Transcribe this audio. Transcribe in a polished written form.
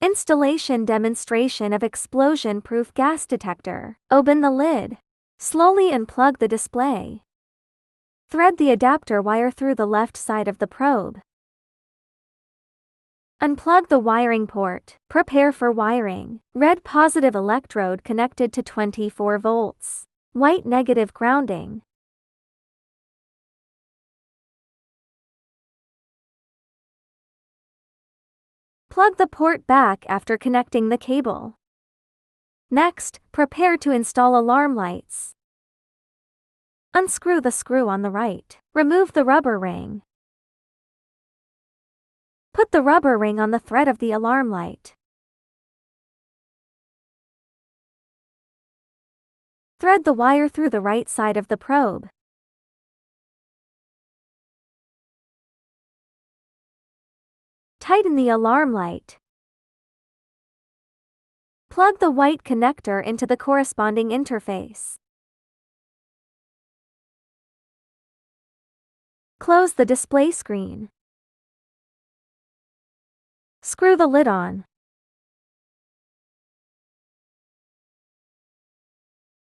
Installation demonstration of explosion-proof gas detector. Open the lid. Slowly unplug the display. Thread the adapter wire through the left side of the probe. Unplug the wiring port. Prepare for wiring. Red positive electrode connected to 24 volts. White negative grounding. Plug the port back after connecting the cable. Next, prepare to install alarm lights. Unscrew the screw on the right. Remove the rubber ring. Put the rubber ring on the thread of the alarm light. Thread the wire through the right side of the probe. Tighten the alarm light. Plug the white connector into the corresponding interface. Close the display screen. Screw the lid on.